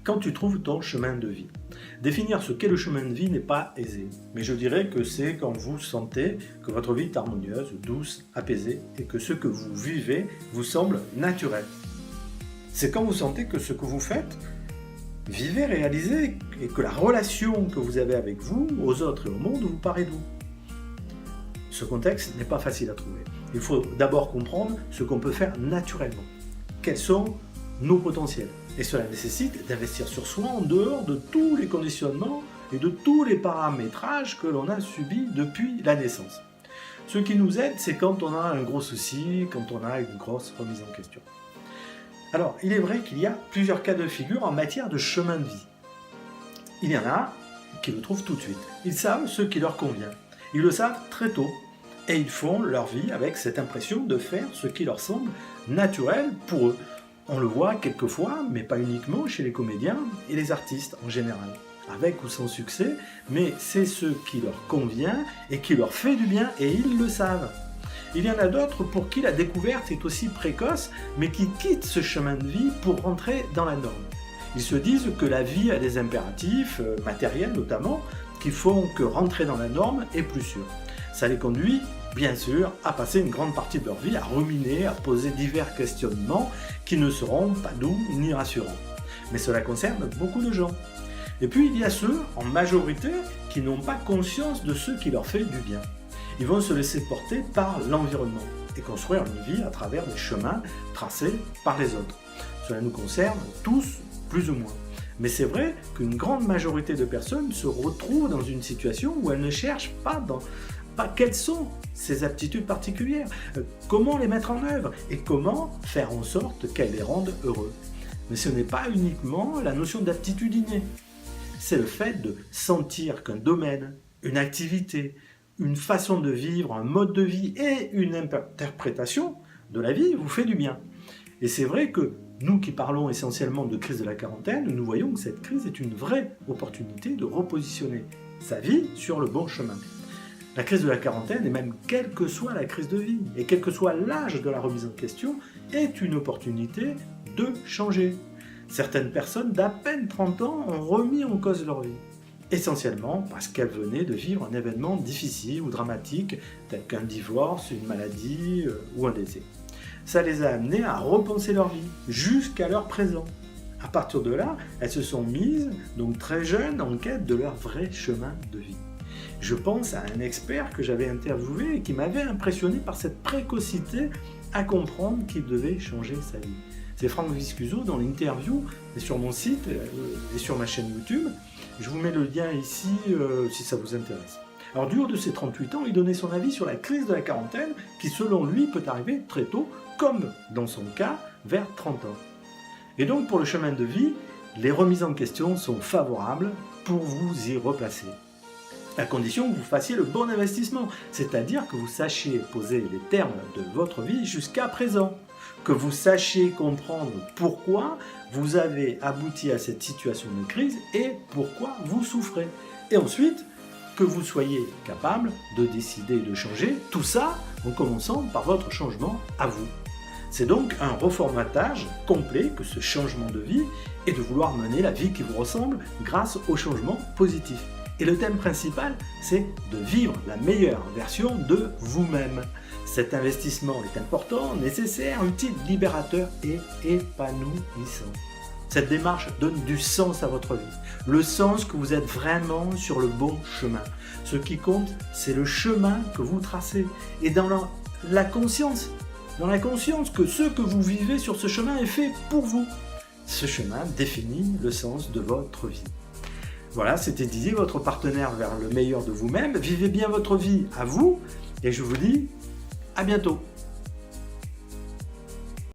quand tu trouves ton chemin de vie. Définir ce qu'est le chemin de vie n'est pas aisé, mais je dirais que c'est quand vous sentez que votre vie est harmonieuse, douce, apaisée et que ce que vous vivez vous semble naturel. C'est quand vous sentez que ce que vous faites, vivez, réalisez et que la relation que vous avez avec vous, aux autres et au monde vous paraît doux. Ce contexte n'est pas facile à trouver. Il faut d'abord comprendre ce qu'on peut faire naturellement. Quels sont nos potentiels? Et cela nécessite d'investir sur soi en dehors de tous les conditionnements et de tous les paramétrages que l'on a subis depuis la naissance. Ce qui nous aide, c'est quand on a un gros souci, quand on a une grosse remise en question. Alors, il est vrai qu'il y a plusieurs cas de figure en matière de chemin de vie. Il y en a qui le trouvent tout de suite. Ils savent ce qui leur convient. Ils le savent très tôt. Et ils font leur vie avec cette impression de faire ce qui leur semble naturel pour eux. On le voit quelquefois, mais pas uniquement, chez les comédiens et les artistes en général. Avec ou sans succès, mais c'est ce qui leur convient et qui leur fait du bien et ils le savent. Il y en a d'autres pour qui la découverte est aussi précoce, mais qui quittent ce chemin de vie pour rentrer dans la norme. Ils se disent que la vie a des impératifs, matériels notamment, qui font que rentrer dans la norme est plus sûr. Ça les conduit, bien sûr, à passer une grande partie de leur vie à ruminer, à poser divers questionnements qui ne seront pas doux ni rassurants. Mais cela concerne beaucoup de gens. Et puis il y a ceux, en majorité, qui n'ont pas conscience de ce qui leur fait du bien. Ils vont se laisser porter par l'environnement et construire une vie à travers des chemins tracés par les autres. Cela nous concerne tous, plus ou moins. Mais c'est vrai qu'une grande majorité de personnes se retrouvent dans une situation où elles ne cherchent pas quelles sont ces aptitudes particulières, comment les mettre en œuvre et comment faire en sorte qu'elles les rendent heureux. Mais ce n'est pas uniquement la notion d'aptitude innée. C'est le fait de sentir qu'un domaine, une activité, une façon de vivre, un mode de vie et une interprétation de la vie vous fait du bien. Et c'est vrai que nous qui parlons essentiellement de crise de la quarantaine, nous voyons que cette crise est une vraie opportunité de repositionner sa vie sur le bon chemin. La crise de la quarantaine, et même quelle que soit la crise de vie, et quel que soit l'âge de la remise en question, est une opportunité de changer. Certaines personnes d'à peine 30 ans ont remis en cause leur vie. Essentiellement parce qu'elles venaient de vivre un événement difficile ou dramatique, tel qu'un divorce, une maladie ou un décès. Ça les a amenées à repenser leur vie, jusqu'à leur présent. À partir de là, elles se sont mises, donc très jeunes, en quête de leur vrai chemin de vie. Je pense à un expert que j'avais interviewé et qui m'avait impressionné par cette précocité à comprendre qu'il devait changer sa vie. C'est Franck Viscuso dans l'interview, et sur mon site et sur ma chaîne YouTube. Je vous mets le lien ici si ça vous intéresse. Alors du haut de ses 38 ans, il donnait son avis sur la crise de la quarantaine qui selon lui peut arriver très tôt, comme dans son cas, vers 30 ans. Et donc pour le chemin de vie, les remises en question sont favorables pour vous y replacer. À condition que vous fassiez le bon investissement, c'est-à-dire que vous sachiez poser les termes de votre vie jusqu'à présent, que vous sachiez comprendre pourquoi vous avez abouti à cette situation de crise et pourquoi vous souffrez. Et ensuite, que vous soyez capable de décider de changer, tout ça en commençant par votre changement à vous. C'est donc un reformatage complet que ce changement de vie et de vouloir mener la vie qui vous ressemble grâce au changement positif. Et le thème principal, c'est de vivre la meilleure version de vous-même. Cet investissement est important, nécessaire, utile, libérateur et épanouissant. Cette démarche donne du sens à votre vie. Le sens que vous êtes vraiment sur le bon chemin. Ce qui compte, c'est le chemin que vous tracez. Et dans la conscience que ce que vous vivez sur ce chemin est fait pour vous. Ce chemin définit le sens de votre vie. Voilà, c'était Didier, votre partenaire vers le meilleur de vous-même. Vivez bien votre vie à vous et je vous dis à bientôt.